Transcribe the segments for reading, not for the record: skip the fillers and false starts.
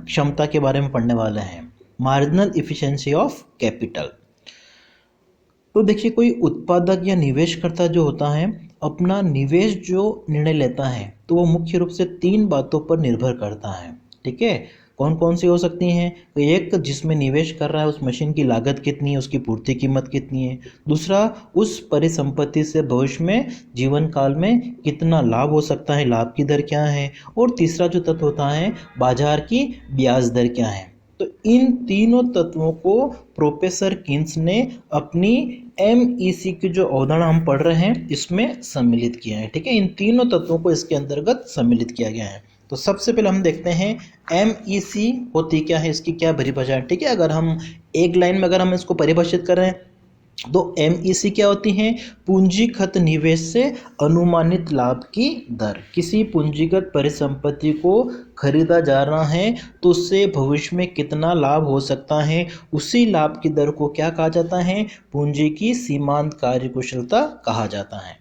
क्षमता के बारे में पढ़ने वाले हैं, मार्जिनल इफिशिएंसी ऑफ कैपिटल। तो देखिए, कोई उत्पादक या निवेशकर्ता जो होता है अपना निवेश जो निर्णय लेता है तो वो मुख्य रूप से 3 बातों पर निर्भर करता है। ठीक है, कौन कौन सी हो सकती हैं? तो एक, जिसमें निवेश कर रहा है उस मशीन की लागत कितनी है, उसकी पूर्ति कीमत कितनी है। दूसरा, उस परिसंपत्ति से भविष्य में जीवन काल में कितना लाभ हो सकता है, लाभ की दर क्या है। और तीसरा जो तत्व होता है, बाजार की ब्याज दर क्या है। तो इन तीनों तत्वों को प्रोफेसर किन्स ने अपनी MEC की जो अवधारणा हम पढ़ रहे हैं इसमें सम्मिलित किया है। ठीक है, इन तीनों तत्वों को इसके अंतर्गत सम्मिलित किया गया है। तो सबसे पहले हम देखते हैं MEC होती क्या है, इसकी क्या परिभाषा है। ठीक है, अगर हम एक लाइन में अगर हम इसको परिभाषित कर रहे हैं तो MEC क्या होती है? पूंजीगत निवेश से अनुमानित लाभ की दर। किसी पूंजीगत परिसंपत्ति को खरीदा जा रहा है तो उससे भविष्य में कितना लाभ हो सकता है, उसी लाभ की दर को क्या कहा जाता है? पूंजी की सीमांत कार्यकुशलता कहा जाता है।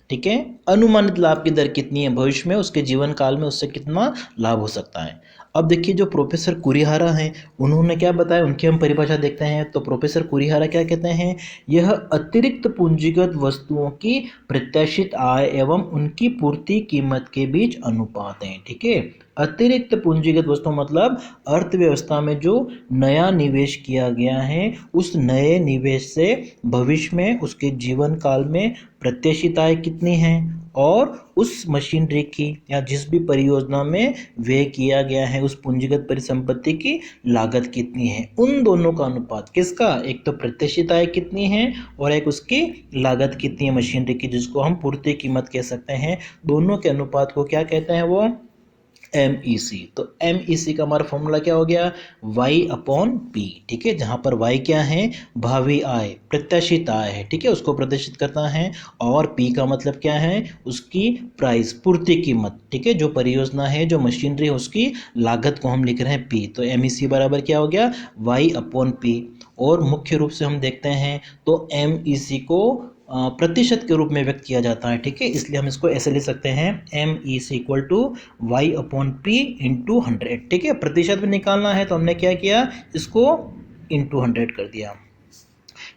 ठीक है, अनुमानित लाभ की दर कितनी है भविष्य में, उसके जीवन काल में उससे कितना लाभ हो सकता है। अब देखिए, जो प्रोफेसर कुरिहारा हैं उन्होंने क्या बताया, उनकी हम परिभाषा देखते हैं। तो प्रोफेसर कुरिहारा क्या कहते हैं? यह अतिरिक्त पूंजीगत वस्तुओं की प्रत्याशित आय एवं उनकी पूर्ति कीमत के बीच अनुपात है। ठीक है, अतिरिक्त पूंजीगत वस्तु मतलब अर्थव्यवस्था में जो नया निवेश किया गया है उस नए निवेश से भविष्य में उसके जीवन काल में प्रत्याशित आय कितनी है और उस मशीनरी की या जिस भी परियोजना में व्यय किया गया है उस पूंजीगत परिसंपत्ति की लागत कितनी है। उन दोनों का अनुपात किसका? एक तो प्रत्याशित आय कितनी है और एक उसकी लागत कितनी है मशीनरी की, जिसको हम पूर्ति कीमत कह सकते हैं। दोनों के अनुपात को क्या कहते हैं? वो MEC। तो MEC का हमारा फॉर्मूला क्या हो गया? Y/P। ठीक है, जहां पर Y क्या है? भावी आय, प्रत्याशित आय है। ठीक है, उसको प्रदर्शित करता है। और P का मतलब क्या है? उसकी प्राइस, पूर्ति कीमत। ठीक है, जो परियोजना है, जो मशीनरी है, उसकी लागत को हम लिख रहे हैं P। तो MEC बराबर क्या हो गया? Y/P। और मुख्य रूप से हम देखते हैं तो MEC को प्रतिशत के रूप में व्यक्त किया जाता है। ठीक है, इसलिए हम इसको ऐसे लिख सकते हैं MEC = Y/P × 100। ठीक है, प्रतिशत में निकालना है तो हमने क्या किया, इसको × 100 कर दिया।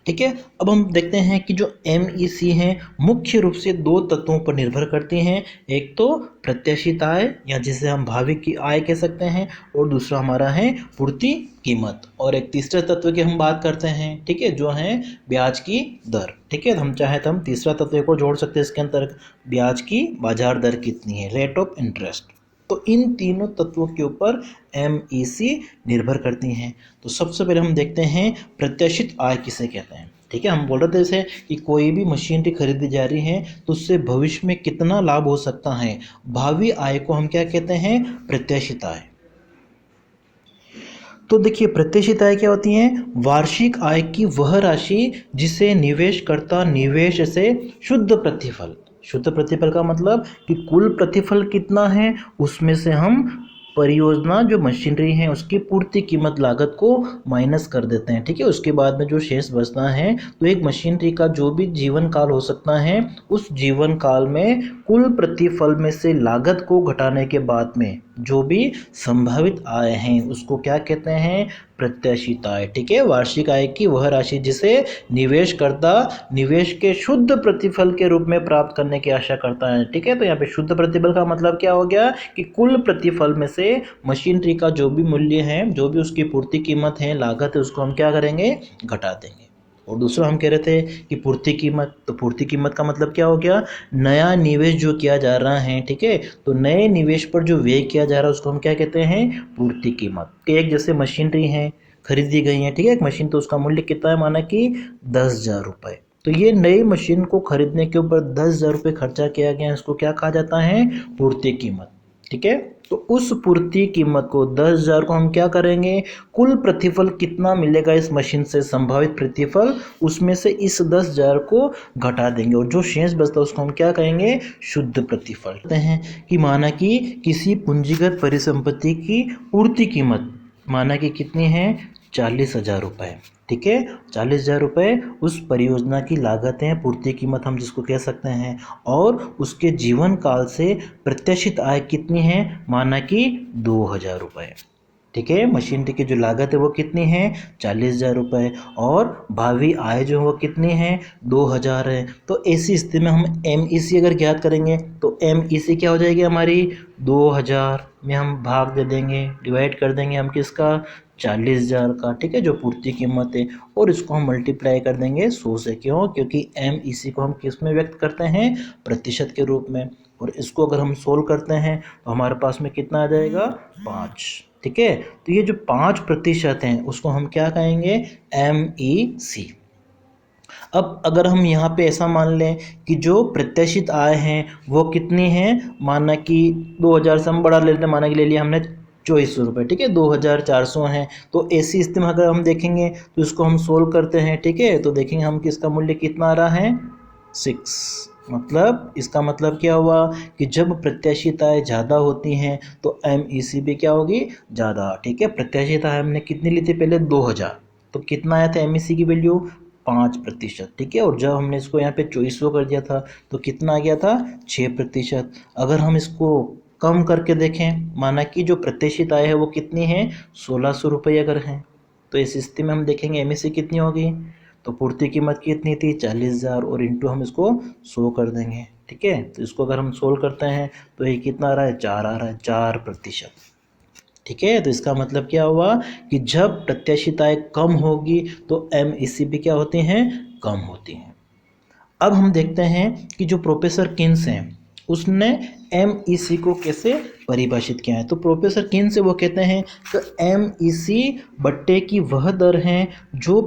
ठीक है, अब हम देखते हैं कि जो MEC हैं मुख्य रूप से 2 तत्वों पर निर्भर करती हैं। एक तो प्रत्याशित आय या जिसे हम भावी की आय कह सकते हैं, और दूसरा हमारा है पूर्ति कीमत। और एक तीसरे तत्व की हम बात करते हैं। ठीक है, जो है ब्याज की दर। ठीक है, हम चाहे तो हम तीसरा तत्व को जोड़ सकते हैं इसके अंतर्गत, ब्याज की बाजार दर कितनी है, रेट ऑफ इंटरेस्ट। तो इन तीनों तत्वों के ऊपर MEC निर्भर करती हैं। तो सबसे पहले हम देखते हैं प्रत्याशित आय किसे कहते हैं। ठीक है, हम बोल रहे थे जैसे कि कोई भी मशीनरी खरीदी जा रही है तो उससे भविष्य में कितना लाभ हो सकता है, भावी आय को हम क्या कहते हैं? प्रत्याशित आय। तो देखिए, प्रत्याशित आय क्या होती है? वार्षिक आय की वह राशि जिसे निवेशकर्ता निवेश से शुद्ध प्रतिफल, शुद्ध प्रतिफल का मतलब कि कुल प्रतिफल कितना है उसमें से हम परियोजना जो मशीनरी है उसकी पूर्ति कीमत लागत को माइनस कर देते हैं। ठीक है, उसके बाद में जो शेष बचता है तो एक मशीनरी का जो भी जीवन काल हो सकता है उस जीवन काल में कुल प्रतिफल में से लागत को घटाने के बाद में जो भी संभावित आय हैं उसको क्या कहते हैं? प्रत्याशित आय। ठीक है, वार्षिक आय की वह राशि जिसे निवेशकर्ता निवेश के शुद्ध प्रतिफल के रूप में प्राप्त करने की आशा करता है। ठीक है, तो यहाँ पे शुद्ध प्रतिफल का मतलब क्या हो गया कि कुल प्रतिफल में से मशीनरी का जो भी मूल्य है, जो भी उसकी पूर्ति कीमत है, लागत है, उसको हम क्या करेंगे? घटा देंगे। और दूसरा हम कह रहे थे कि पूर्ति कीमत। तो पूर्ति कीमत का मतलब क्या हो गया? नया निवेश जो किया जा रहा है। ठीक है, तो नए निवेश पर जो व्यय किया जा रहा है उसको हम क्या कहते हैं? पूर्ति कीमत। एक जैसे मशीनरी है खरीदी गई है, ठीक है, एक मशीन, तो उसका मूल्य कितना है? माना कि 10,000 रुपये। तो ये नई मशीन को खरीदने के ऊपर 10,000 रुपये खर्चा किया गया है, इसको क्या कहा जाता है? पूर्ति कीमत। ठीक है, तो उस पूर्ति कीमत को 10,000 को हम क्या करेंगे? कुल प्रतिफल कितना मिलेगा इस मशीन से, संभावित प्रतिफल, उसमें से इस 10,000 को घटा देंगे और जो शेष बचता है उसको हम क्या कहेंगे? शुद्ध प्रतिफल। कहते हैं कि माना कि किसी पूंजीगत परिसंपत्ति की पूर्ति कीमत माना कि कितनी है? 40,000 रुपये। ठीक है, 40,000 रुपये उस परियोजना की लागत है, पूर्ति कीमत हम जिसको कह सकते हैं। और उसके जीवन काल से प्रत्याशित आय कितनी है? माना कि 2,000 रुपये। ठीक है। मशीनरी की जो लागत है वो कितनी है, 40,000 रुपये, और भावी आय जो है वो कितनी है, 2,000 है। तो ऐसी स्थिति में हम MEC अगर ज्ञात करेंगे तो MEC क्या हो जाएगी हमारी, 2,000 में हम भाग दे देंगे, डिवाइड कर देंगे हम किसका, 40,000 का, ठीक है, जो पूर्ति कीमत है, और इसको हम मल्टीप्लाई कर देंगे 100 से। क्यों, क्योंकि MEC को हम किस में व्यक्त करते हैं, प्रतिशत के रूप में। और इसको अगर हम सोल्व करते हैं तो हमारे पास में कितना आ जाएगा, 5, ठीक है। तो ये जो 5% हैं उसको हम क्या कहेंगे, MEC। अब अगर हम यहाँ पे ऐसा मान लें कि जो प्रत्याशित आय हैं वो कितनी है, माना कि 2,000 से हम बढ़ा लेते हैं, माना कि ले लिया हमने 2400 रुपये, ठीक है, 2,400 हैं। तो ऐसी स्थिति में अगर हम देखेंगे तो इसको हम सोल्व करते हैं, ठीक है, तो देखेंगे हम किसका मूल्य कितना आ रहा है, 6। मतलब इसका मतलब क्या हुआ कि जब प्रत्याशित आय ज़्यादा होती हैं तो MEC भी क्या होगी, ज़्यादा, ठीक है। प्रत्याशित आय हमने कितनी ली थी पहले, 2,000, तो कितना आया था MEC की वैल्यू, 5%, ठीक है। और जब हमने इसको यहाँ पे 2400 कर दिया था तो कितना आ गया था, 6%। अगर हम इसको कम करके देखें, माना कि जो प्रत्याशित आय है वो कितनी है, 1,600 रुपये अगर है, तो इस स्थिति में हम देखेंगे MEC कितनी होगी, तो पूर्ति कीमत कितनी थी, 40,000, और इंटू हम इसको 100 कर देंगे, ठीक है। तो इसको अगर हम सोल्व करते हैं तो ये कितना आ रहा है, 4 आ रहा है, 4%, ठीक है। तो इसका मतलब क्या हुआ कि जब प्रत्याशित आय कम होगी तो MEC भी क्या होती हैं, कम होती हैं। अब हम देखते हैं कि जो प्रोफेसर किन्स हैं उसने MEC को कैसे परिभाषित किया है। तो प्रोफेसर किन्स वो कहते हैं कि MEC बट्टे की वह दर है जो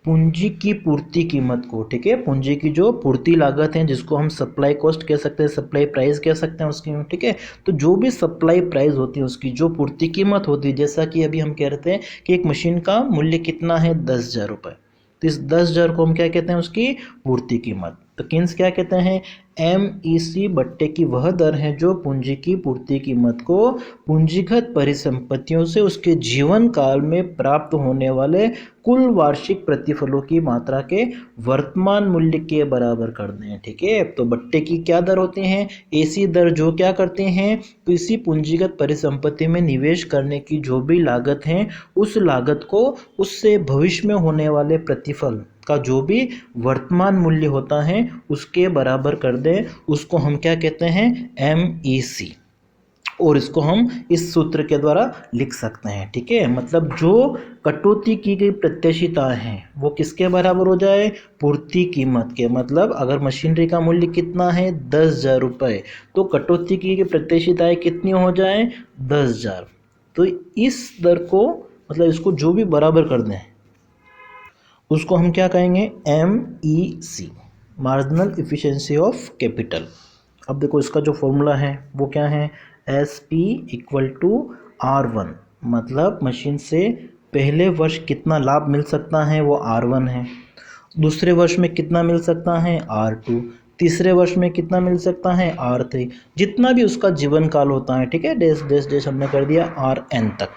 पूंजी की पूर्ति कीमत को, ठीक है, पूंजी की जो पूर्ति लागत है जिसको हम सप्लाई कॉस्ट कह सकते हैं, सप्लाई प्राइस कह सकते हैं उसकी, ठीक है। तो जो भी सप्लाई प्राइस होती है उसकी जो पूर्ति कीमत होती है, जैसा कि अभी हम कह रहे थे कि एक मशीन का मूल्य कितना है, 10,000 रुपये, तो इस 10,000 को हम क्या कहते हैं, उसकी पूर्ति कीमत। तो किन्स क्या कहते हैं, MEC बट्टे की वह दर है जो पूंजी की पूर्ति कीमत को पूंजीगत परिसंपत्तियों से उसके जीवन काल में प्राप्त होने वाले कुल वार्षिक प्रतिफलों की मात्रा के वर्तमान मूल्य के बराबर कर दें, ठीक है। तो बट्टे की क्या दर होती हैं, ऐसी दर जो क्या करते हैं, किसी पूंजीगत परिसंपत्ति में निवेश करने की जो भी लागत है उस लागत को उससे भविष्य में होने वाले प्रतिफल का जो भी वर्तमान मूल्य होता है उसके बराबर कर दें, उसको हम क्या कहते हैं, MEC। और इसको हम इस सूत्र के द्वारा लिख सकते हैं, ठीक है। मतलब जो कटौती की गई प्रत्याशित आय है वो किसके बराबर हो जाए, पूर्ति कीमत के। मतलब अगर मशीनरी का मूल्य कितना है, 10,000 रुपये, तो कटौती की गई प्रत्याशित आय कितनी हो जाए, 10,000। तो इस दर को, मतलब इसको जो भी बराबर कर दें उसको हम क्या कहेंगे, MEC, marginal efficiency of capital. अब देखो इसका जो फॉर्मूला है वो क्या है, SP = R1, मतलब मशीन से पहले वर्ष कितना लाभ मिल सकता है वो R1 है, दूसरे वर्ष में कितना मिल सकता है R2, तीसरे वर्ष में कितना मिल सकता है R3, जितना भी उसका जीवन काल होता है, ठीक है, डैश डैश डैश हमने कर दिया RN तक।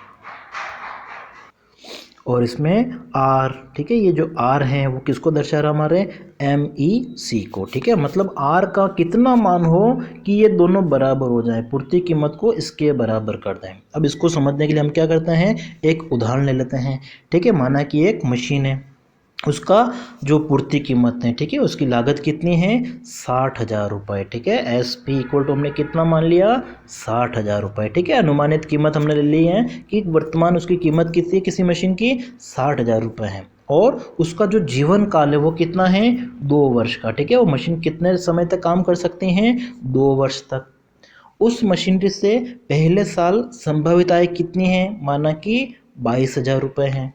और इसमें R, ठीक है, ये जो R है वो किसको दर्शा रहा, हमारे MEC को, ठीक है। मतलब R का कितना मान हो कि ये दोनों बराबर हो जाए, पूर्ति कीमत को इसके बराबर कर दें। अब इसको समझने के लिए हम क्या करते हैं, एक उदाहरण ले लेते हैं, ठीक है। माना कि एक मशीन है, उसका जो पूर्ति कीमत है, ठीक है, उसकी लागत कितनी है, 60,000 रुपये, ठीक है। SP = हमने कितना मान लिया, 60,000 रुपये, ठीक है। अनुमानित कीमत हमने ले ली है कि वर्तमान उसकी कीमत कितनी है किसी मशीन की, 60,000 रुपये है, और उसका जो जीवन काल है वो कितना है, 2 वर्ष का, ठीक है। वो मशीन कितने समय तक काम कर सकती हैं, 2 वर्ष तक। उस मशीनरी से पहले साल संभावित आय कितनी है, माना कि 22,000 रुपये है,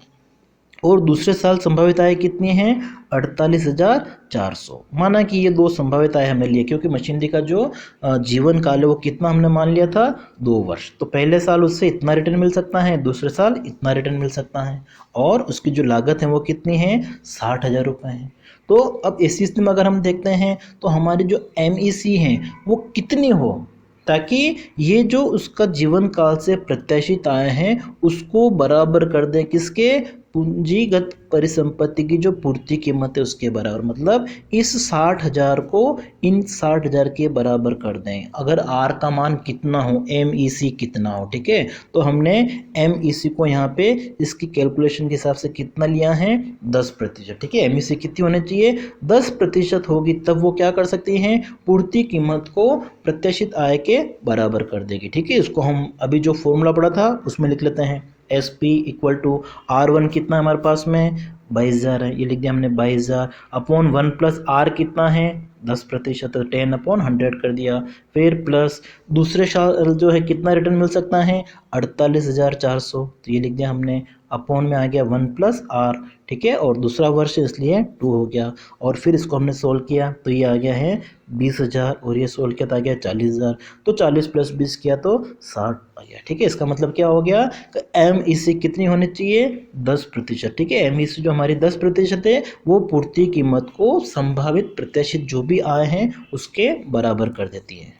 और दूसरे साल संभावित आय कितनी है, 48,400। माना कि ये 2 संभावित आय हमने लिए क्योंकि मशीनरी का जो जीवन काल है वो कितना हमने मान लिया था, 2 वर्ष। तो पहले साल उससे इतना रिटर्न मिल सकता है, दूसरे साल इतना रिटर्न मिल सकता है, और उसकी जो लागत है वो कितनी है, 60,000 रुपये है। तो अब इसी स्थिति में अगर हम देखते हैं तो हमारी जो MEC है वो कितनी हो, ताकि ये जो उसका जीवन काल से प्रत्याशित आय हैं उसको बराबर कर दें किसके, पूंजीगत परिसंपत्ति की जो पूर्ति कीमत है उसके बराबर, मतलब इस 60,000 को इन 60,000 के बराबर कर दें। अगर आर का मान कितना हो, MEC कितना हो, ठीक है, तो हमने MEC को यहाँ पे इसकी कैलकुलेशन के हिसाब से कितना लिया है, 10%, ठीक है। MEC कितनी होनी चाहिए, 10% होगी, तब वो क्या कर सकती हैं, पूर्ति कीमत को प्रत्याशित आय के बराबर कर देगी, ठीक है। इसको हम अभी जो फॉर्मूला पढ़ा था उसमें लिख लेते हैं। SP इक्वल टू R1 कितना है हमारे पास में, 22,000 है, ये लिख दिया हमने 22,000 अपॉन 1 प्लस R कितना है, 10%, तो 10/100 कर दिया। फिर प्लस दूसरे साल जो है कितना रिटर्न मिल सकता है, 48,400, तो ये लिख दिया हमने, अपॉन में आ गया 1 प्लस R, ठीक है, और दूसरा वर्ष इसलिए 2 हो गया। और फिर इसको हमने सोल्व किया तो ये आ गया है 20,000, और ये सोल्व किया तो आ गया 40,000, तो 40 प्लस 20 किया तो 60 आ गया, ठीक है। इसका मतलब क्या हो गया, MEC कितनी होनी चाहिए, 10%, ठीक है। MEC जो हमारी 10% है वो पूर्ति कीमत को संभावित प्रत्याशित जो भी आए हैं उसके बराबर कर देती है।